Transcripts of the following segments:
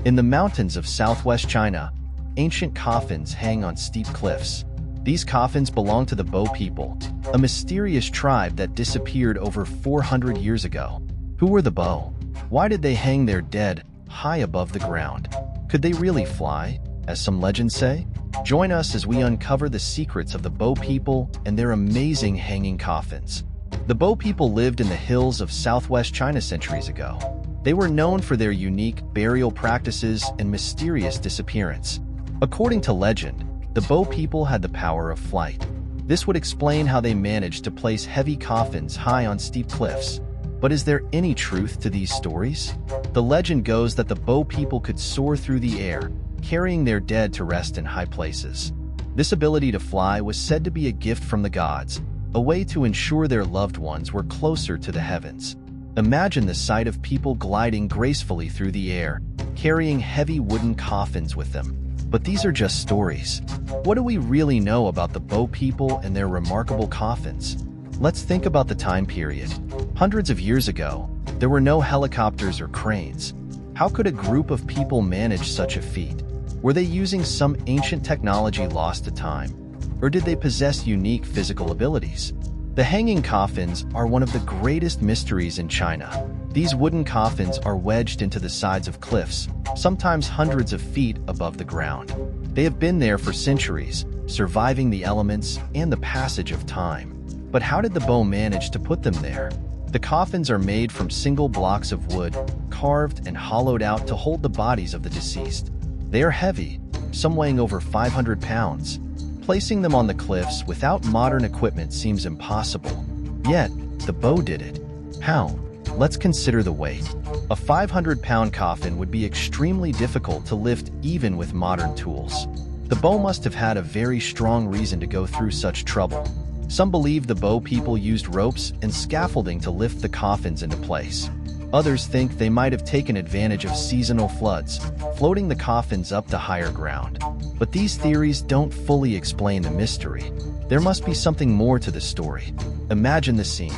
In the mountains of southwest China, ancient coffins hang on steep cliffs. These coffins belong to the Bo people, a mysterious tribe that disappeared over 400 years ago. Who were the Bo? Why did they hang their dead high above the ground? Could they really fly, as some legends say? Join us as we uncover the secrets of the Bo people and their amazing hanging coffins. The Bo people lived in the hills of southwest China centuries ago. They were known for their unique burial practices and mysterious disappearance. According to legend, the Bo people had the power of flight. This would explain how they managed to place heavy coffins high on steep cliffs. But is there any truth to these stories? The legend goes that the Bo people could soar through the air, carrying their dead to rest in high places. This ability to fly was said to be a gift from the gods, a way to ensure their loved ones were closer to the heavens. Imagine the sight of people gliding gracefully through the air, carrying heavy wooden coffins with them. But these are just stories. What do we really know about the Bo people and their remarkable coffins? Let's think about the time period. Hundreds of years ago, there were no helicopters or cranes. How could a group of people manage such a feat? Were they using some ancient technology lost to time? Or did they possess unique physical abilities? The hanging coffins are one of the greatest mysteries in China. These wooden coffins are wedged into the sides of cliffs, sometimes hundreds of feet above the ground. They have been there for centuries, surviving the elements and the passage of time. But how did the Bo manage to put them there? The coffins are made from single blocks of wood, carved and hollowed out to hold the bodies of the deceased. They are heavy, some weighing over 500 pounds. Placing them on the cliffs without modern equipment seems impossible. Yet, the Bo did it. How? Let's consider the weight. A 500-pound coffin would be extremely difficult to lift even with modern tools. The Bo must have had a very strong reason to go through such trouble. Some believe the Bo people used ropes and scaffolding to lift the coffins into place. Others think they might have taken advantage of seasonal floods, floating the coffins up to higher ground. But these theories don't fully explain the mystery. There must be something more to the story. Imagine the scene.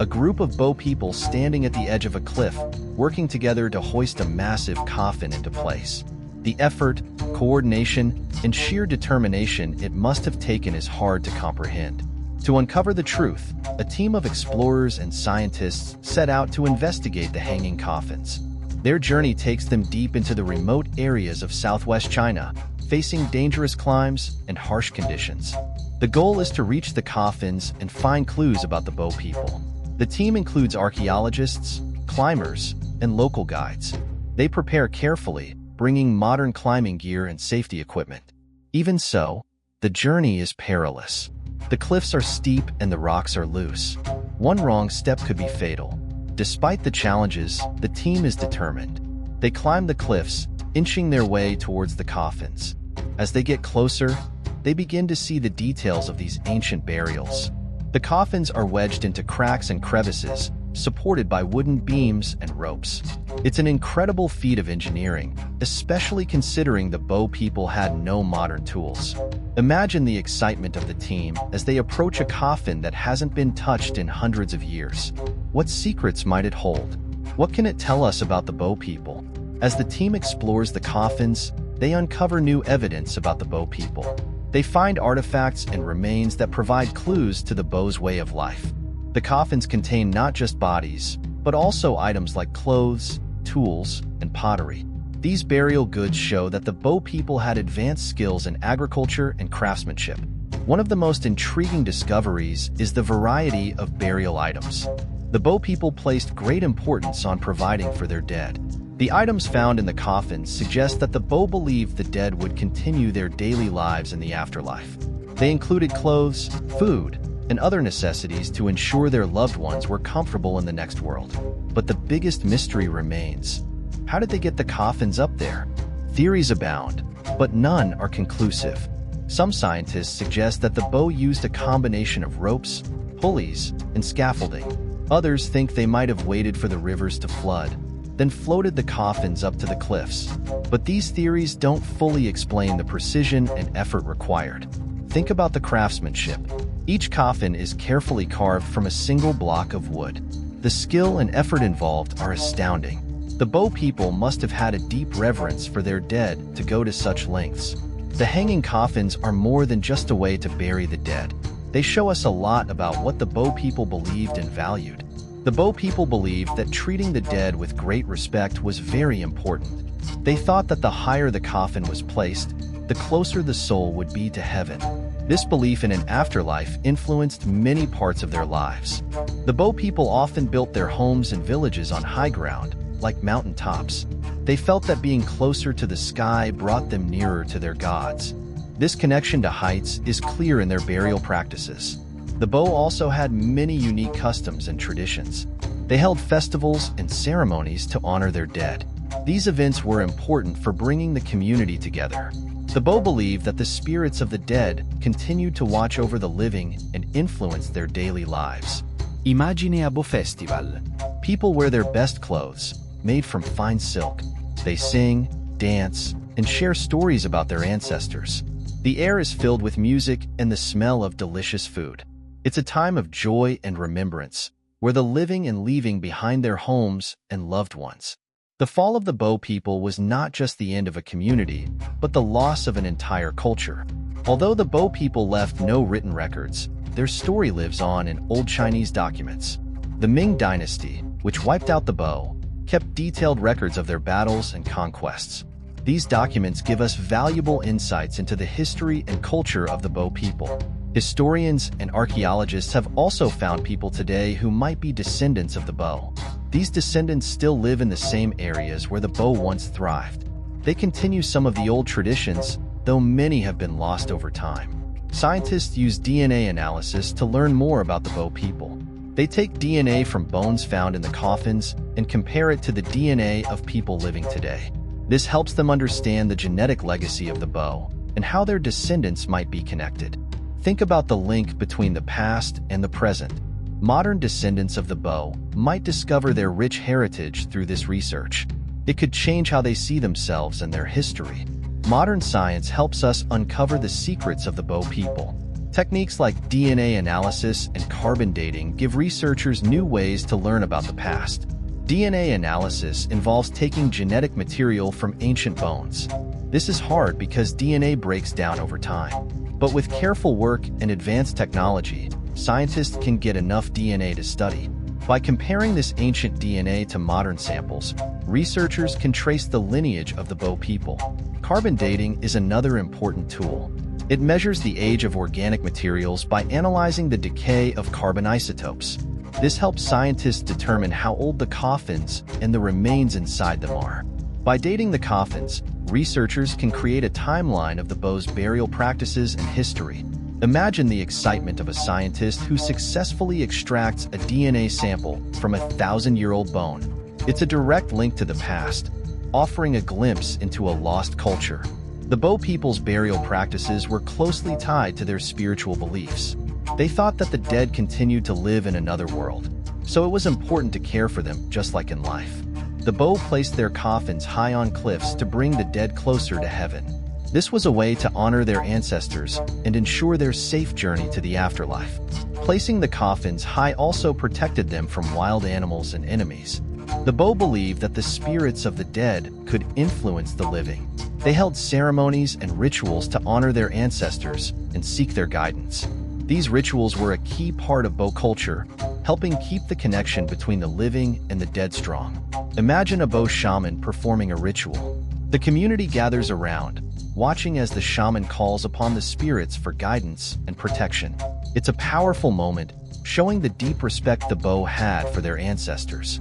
A group of Bo people standing at the edge of a cliff, working together to hoist a massive coffin into place. The effort, coordination, and sheer determination it must have taken is hard to comprehend. To uncover the truth, a team of explorers and scientists set out to investigate the hanging coffins. Their journey takes them deep into the remote areas of southwest China, facing dangerous climbs and harsh conditions. The goal is to reach the coffins and find clues about the Bo people. The team includes archaeologists, climbers, and local guides. They prepare carefully, bringing modern climbing gear and safety equipment. Even so, the journey is perilous. The cliffs are steep and the rocks are loose. One wrong step could be fatal. Despite the challenges, the team is determined. They climb the cliffs, inching their way towards the coffins. As they get closer, they begin to see the details of these ancient burials. The coffins are wedged into cracks and crevices, supported by wooden beams and ropes. It's an incredible feat of engineering, especially considering the Bo people had no modern tools. Imagine the excitement of the team as they approach a coffin that hasn't been touched in hundreds of years. What secrets might it hold? What can it tell us about the Bo people? As the team explores the coffins, they uncover new evidence about the Bo people. They find artifacts and remains that provide clues to the Bo's way of life. The coffins contain not just bodies, but also items like clothes, tools, and pottery. These burial goods show that the Bo people had advanced skills in agriculture and craftsmanship. One of the most intriguing discoveries is the variety of burial items. The Bo people placed great importance on providing for their dead. The items found in the coffins suggest that the Bo believed the dead would continue their daily lives in the afterlife. They included clothes, food, and other necessities to ensure their loved ones were comfortable in the next world. But the biggest mystery remains. How did they get the coffins up there? Theories abound, but none are conclusive. Some scientists suggest that the Bo used a combination of ropes, pulleys, and scaffolding. Others think they might have waited for the rivers to flood, then floated the coffins up to the cliffs. But these theories don't fully explain the precision and effort required. Think about the craftsmanship. Each coffin is carefully carved from a single block of wood. The skill and effort involved are astounding. The Bo people must have had a deep reverence for their dead to go to such lengths. The hanging coffins are more than just a way to bury the dead. They show us a lot about what the Bo people believed and valued. The Bo people believed that treating the dead with great respect was very important. They thought that the higher the coffin was placed, the closer the soul would be to heaven. This belief in an afterlife influenced many parts of their lives. The Bo people often built their homes and villages on high ground, like mountain tops. They felt that being closer to the sky brought them nearer to their gods. This connection to heights is clear in their burial practices. The Bo also had many unique customs and traditions. They held festivals and ceremonies to honor their dead. These events were important for bringing the community together. The Bo believed that the spirits of the dead continued to watch over the living and influence their daily lives. Immagine a Bo festival. People wear their best clothes, made from fine silk. They sing, dance, and share stories about their ancestors. The air is filled with music and the smell of delicious food. It's a time of joy and remembrance, where the living and leaving behind their homes and loved ones. The fall of the Bo people was not just the end of a community, but the loss of an entire culture. Although the Bo people left no written records, their story lives on in old Chinese documents. The Ming Dynasty, which wiped out the Bo, kept detailed records of their battles and conquests. These documents give us valuable insights into the history and culture of the Bo people. Historians and archaeologists have also found people today who might be descendants of the Bo. These descendants still live in the same areas where the Bo once thrived. They continue some of the old traditions, though many have been lost over time. Scientists use DNA analysis to learn more about the Bo people. They take DNA from bones found in the coffins and compare it to the DNA of people living today. This helps them understand the genetic legacy of the Bo and how their descendants might be connected. Think about the link between the past and the present. Modern descendants of the Bo might discover their rich heritage through this research. It could change how they see themselves and their history. Modern science helps us uncover the secrets of the Bo people. Techniques like DNA analysis and carbon dating give researchers new ways to learn about the past. DNA analysis involves taking genetic material from ancient bones. This is hard because DNA breaks down over time. But with careful work and advanced technology, scientists can get enough DNA to study. By comparing this ancient DNA to modern samples, researchers can trace the lineage of the Bo people. Carbon dating is another important tool. It measures the age of organic materials by analyzing the decay of carbon isotopes. This helps scientists determine how old the coffins and the remains inside them are. By dating the coffins, researchers can create a timeline of the Bo's burial practices and history. Imagine the excitement of a scientist who successfully extracts a DNA sample from a 1,000-year-old bone. It's a direct link to the past, offering a glimpse into a lost culture. The Bo people's burial practices were closely tied to their spiritual beliefs. They thought that the dead continued to live in another world, so it was important to care for them just like in life. The Bo placed their coffins high on cliffs to bring the dead closer to heaven. This was a way to honor their ancestors and ensure their safe journey to the afterlife. Placing the coffins high also protected them from wild animals and enemies. The Bo believed that the spirits of the dead could influence the living. They held ceremonies and rituals to honor their ancestors and seek their guidance. These rituals were a key part of Bo culture, helping keep the connection between the living and the dead strong. Imagine a Bo shaman performing a ritual. The community gathers around, watching as the shaman calls upon the spirits for guidance and protection. It's a powerful moment, showing the deep respect the Bo had for their ancestors.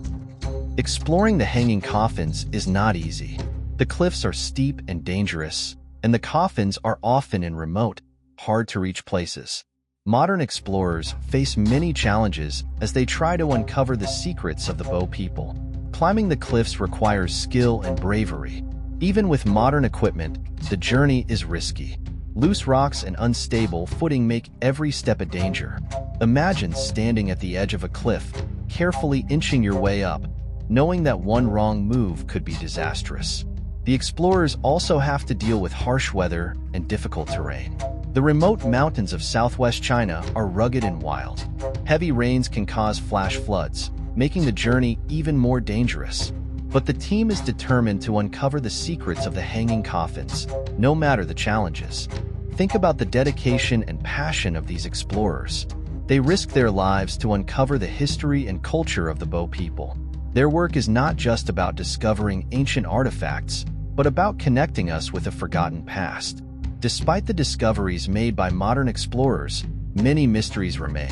Exploring the hanging coffins is not easy. The cliffs are steep and dangerous, and the coffins are often in remote, hard-to-reach places. Modern explorers face many challenges as they try to uncover the secrets of the Bo people. Climbing the cliffs requires skill and bravery. Even with modern equipment, the journey is risky. Loose rocks and unstable footing make every step a danger. Imagine standing at the edge of a cliff, carefully inching your way up, knowing that one wrong move could be disastrous. The explorers also have to deal with harsh weather and difficult terrain. The remote mountains of southwest China are rugged and wild. Heavy rains can cause flash floods, making the journey even more dangerous. But the team is determined to uncover the secrets of the hanging coffins, no matter the challenges. Think about the dedication and passion of these explorers. They risk their lives to uncover the history and culture of the Bo people. Their work is not just about discovering ancient artifacts, but about connecting us with a forgotten past. Despite the discoveries made by modern explorers, many mysteries remain.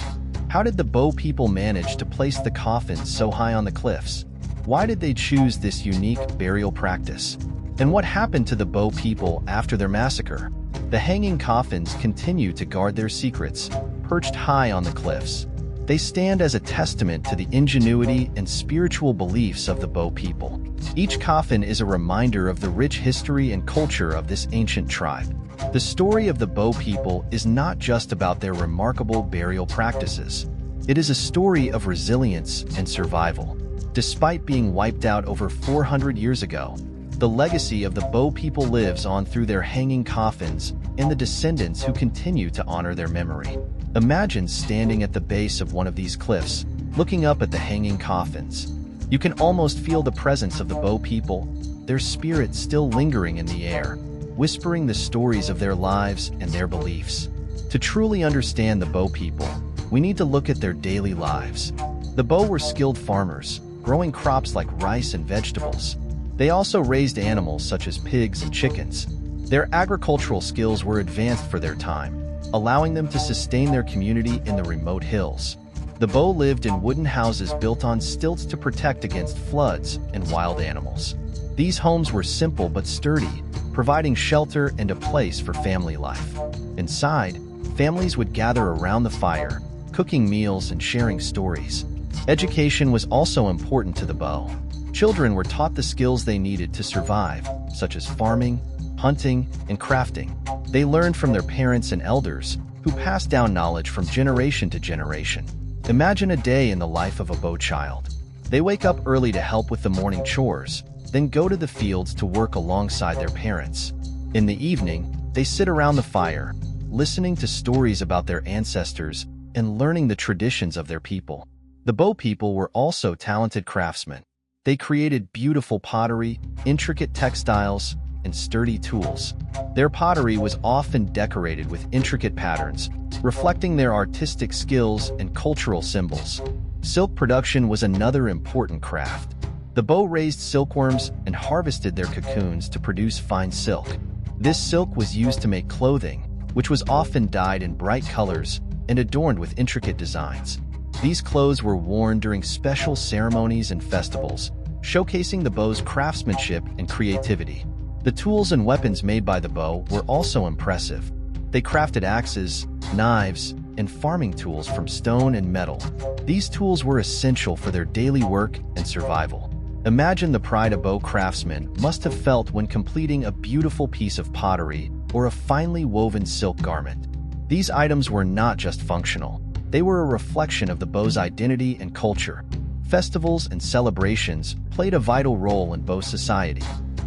How did the Bo people manage to place the coffins so high on the cliffs? Why did they choose this unique burial practice? And what happened to the Bo people after their massacre? The hanging coffins continue to guard their secrets, perched high on the cliffs. They stand as a testament to the ingenuity and spiritual beliefs of the Bo people. Each coffin is a reminder of the rich history and culture of this ancient tribe. The story of the Bo people is not just about their remarkable burial practices. It is a story of resilience and survival. Despite being wiped out over 400 years ago, the legacy of the Bo people lives on through their hanging coffins and the descendants who continue to honor their memory. Imagine standing at the base of one of these cliffs, looking up at the hanging coffins. You can almost feel the presence of the Bo people, their spirits still lingering in the air, whispering the stories of their lives and their beliefs. To truly understand the Bo people, we need to look at their daily lives. The Bo were skilled farmers, growing crops like rice and vegetables. They also raised animals such as pigs and chickens. Their agricultural skills were advanced for their time, allowing them to sustain their community in the remote hills. The Bo lived in wooden houses built on stilts to protect against floods and wild animals. These homes were simple but sturdy, providing shelter and a place for family life. Inside, families would gather around the fire, cooking meals and sharing stories. Education was also important to the Bo. Children were taught the skills they needed to survive, such as farming, hunting, and crafting. They learned from their parents and elders, who passed down knowledge from generation to generation. Imagine a day in the life of a Bo child. They wake up early to help with the morning chores, then go to the fields to work alongside their parents. In the evening, they sit around the fire, listening to stories about their ancestors and learning the traditions of their people. The Bo people were also talented craftsmen. They created beautiful pottery, intricate textiles, and sturdy tools. Their pottery was often decorated with intricate patterns, reflecting their artistic skills and cultural symbols. Silk production was another important craft. The Bo raised silkworms and harvested their cocoons to produce fine silk. This silk was used to make clothing, which was often dyed in bright colors and adorned with intricate designs. These clothes were worn during special ceremonies and festivals, showcasing the Bo's craftsmanship and creativity. The tools and weapons made by the Bo were also impressive. They crafted axes, knives, and farming tools from stone and metal. These tools were essential for their daily work and survival. Imagine the pride a Bo craftsman must have felt when completing a beautiful piece of pottery or a finely woven silk garment. These items were not just functional. They were a reflection of the Bo's identity and culture. Festivals and celebrations played a vital role in Bo society.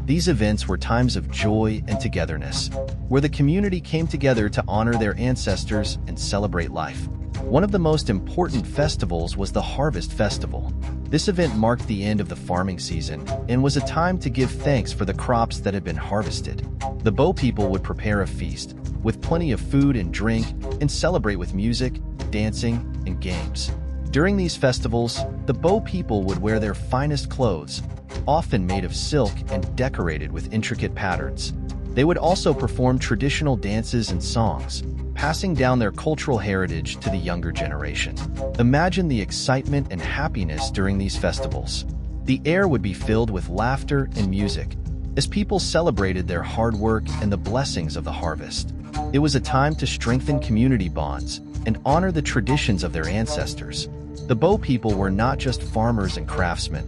These events were times of joy and togetherness, where the community came together to honor their ancestors and celebrate life. One of the most important festivals was the Harvest Festival. This event marked the end of the farming season and was a time to give thanks for the crops that had been harvested. The Bo people would prepare a feast, with plenty of food and drink, and celebrate with music, dancing, and games. During these festivals, the Bo people would wear their finest clothes, often made of silk and decorated with intricate patterns. They would also perform traditional dances and songs, passing down their cultural heritage to the younger generation. Imagine the excitement and happiness during these festivals. The air would be filled with laughter and music, as people celebrated their hard work and the blessings of the harvest. It was a time to strengthen community bonds and honor the traditions of their ancestors. The Bo people were not just farmers and craftsmen.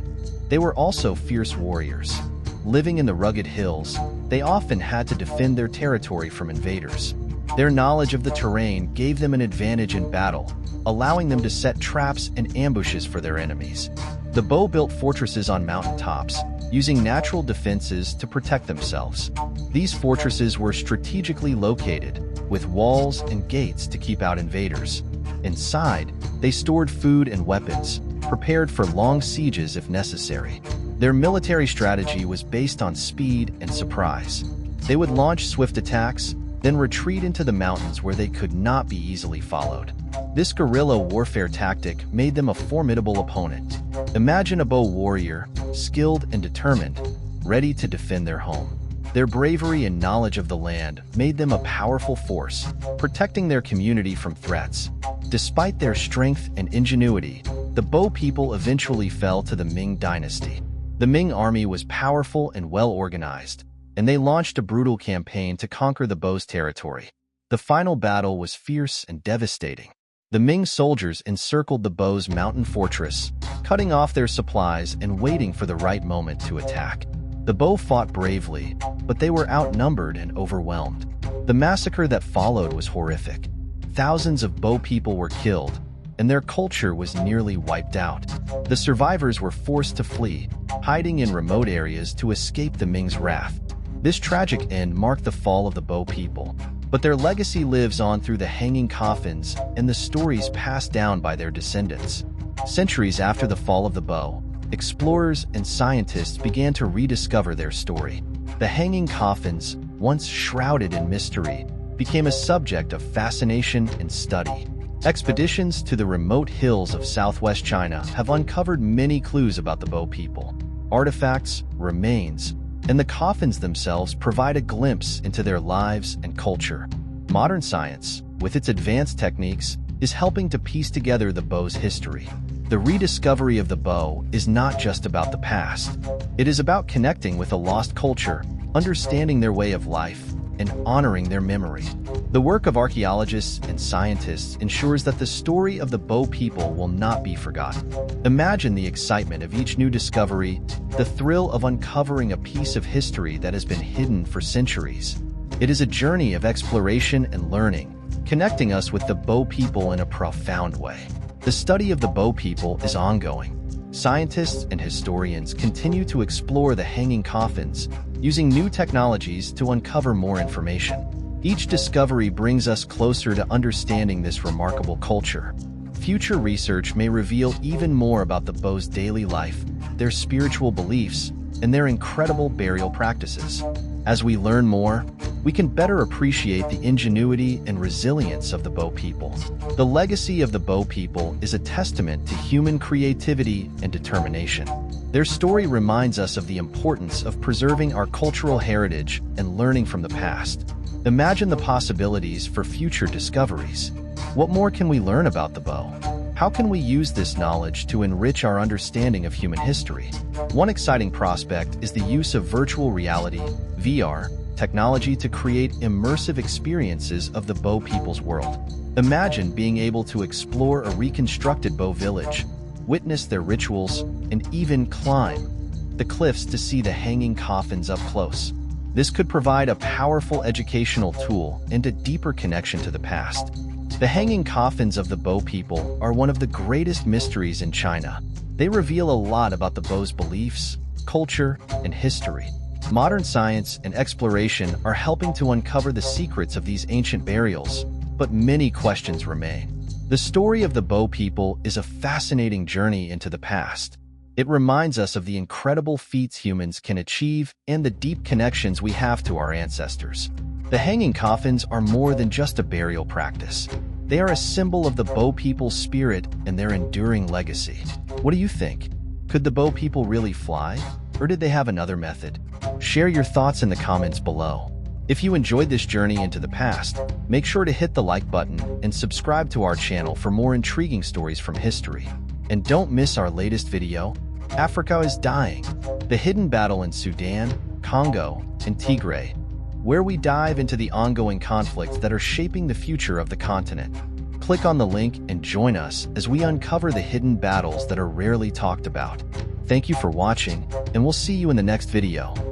They were also fierce warriors. Living in the rugged hills, they often had to defend their territory from invaders. Their knowledge of the terrain gave them an advantage in battle, allowing them to set traps and ambushes for their enemies. The Bo built fortresses on mountaintops, using natural defenses to protect themselves. These fortresses were strategically located, with walls and gates to keep out invaders. Inside, they stored food and weapons, prepared for long sieges if necessary. Their military strategy was based on speed and surprise. They would launch swift attacks, then retreat into the mountains where they could not be easily followed. This guerrilla warfare tactic made them a formidable opponent. Imagine a bow warrior, skilled and determined, ready to defend their home. Their bravery and knowledge of the land made them a powerful force, protecting their community from threats. Despite their strength and ingenuity, the Bow people eventually fell to the Ming dynasty. The Ming army was powerful and well-organized, and they launched a brutal campaign to conquer the Bow's territory. The final battle was fierce and devastating. The Ming soldiers encircled the Bow's mountain fortress, cutting off their supplies and waiting for the right moment to attack. The Bow fought bravely, but they were outnumbered and overwhelmed. The massacre that followed was horrific. Thousands of Bow people were killed, and their culture was nearly wiped out. The survivors were forced to flee, hiding in remote areas to escape the Ming's wrath. This tragic end marked the fall of the Bow people, but their legacy lives on through the hanging coffins and the stories passed down by their descendants. Centuries after the fall of the Bow, explorers and scientists began to rediscover their story. The hanging coffins, once shrouded in mystery, became a subject of fascination and study. Expeditions to the remote hills of southwest China have uncovered many clues about the Bow people. Artifacts, remains, and the coffins themselves provide a glimpse into their lives and culture. Modern science, with its advanced techniques, is helping to piece together the Bow's history. The rediscovery of the Bow is not just about the past. It is about connecting with a lost culture, understanding their way of life, and honoring their memory. The work of archaeologists and scientists ensures that the story of the Bow people will not be forgotten. Imagine the excitement of each new discovery, the thrill of uncovering a piece of history that has been hidden for centuries. It is a journey of exploration and learning, connecting us with the Bow people in a profound way. The study of the Bow people is ongoing. Scientists and historians continue to explore the hanging coffins, using new technologies to uncover more information. Each discovery brings us closer to understanding this remarkable culture. Future research may reveal even more about the Bow's daily life, their spiritual beliefs, and their incredible burial practices. As we learn more, we can better appreciate the ingenuity and resilience of the Bow people. The legacy of the Bow people is a testament to human creativity and determination. Their story reminds us of the importance of preserving our cultural heritage and learning from the past. Imagine the possibilities for future discoveries. What more can we learn about the Bow? How can we use this knowledge to enrich our understanding of human history? One exciting prospect is the use of virtual reality, VR, technology to create immersive experiences of the Bow people's world. Imagine being able to explore a reconstructed Bow village, witness their rituals, and even climb the cliffs to see the hanging coffins up close. This could provide a powerful educational tool and a deeper connection to the past. The hanging coffins of the Bow people are one of the greatest mysteries in China. They reveal a lot about the Bow's beliefs, culture, and history. Modern science and exploration are helping to uncover the secrets of these ancient burials, but many questions remain. The story of the Bow people is a fascinating journey into the past. It reminds us of the incredible feats humans can achieve and the deep connections we have to our ancestors. The hanging coffins are more than just a burial practice. They are a symbol of the Bow people's spirit and their enduring legacy. What do you think? Could the Bow people really fly? Or did they have another method? Share your thoughts in the comments below. If you enjoyed this journey into the past, make sure to hit the like button and subscribe to our channel for more intriguing stories from history. And don't miss our latest video, Africa is Dying, the hidden battle in Sudan, Congo, and Tigray, where we dive into the ongoing conflicts that are shaping the future of the continent. Click on the link and join us as we uncover the hidden battles that are rarely talked about. Thank you for watching, and we'll see you in the next video.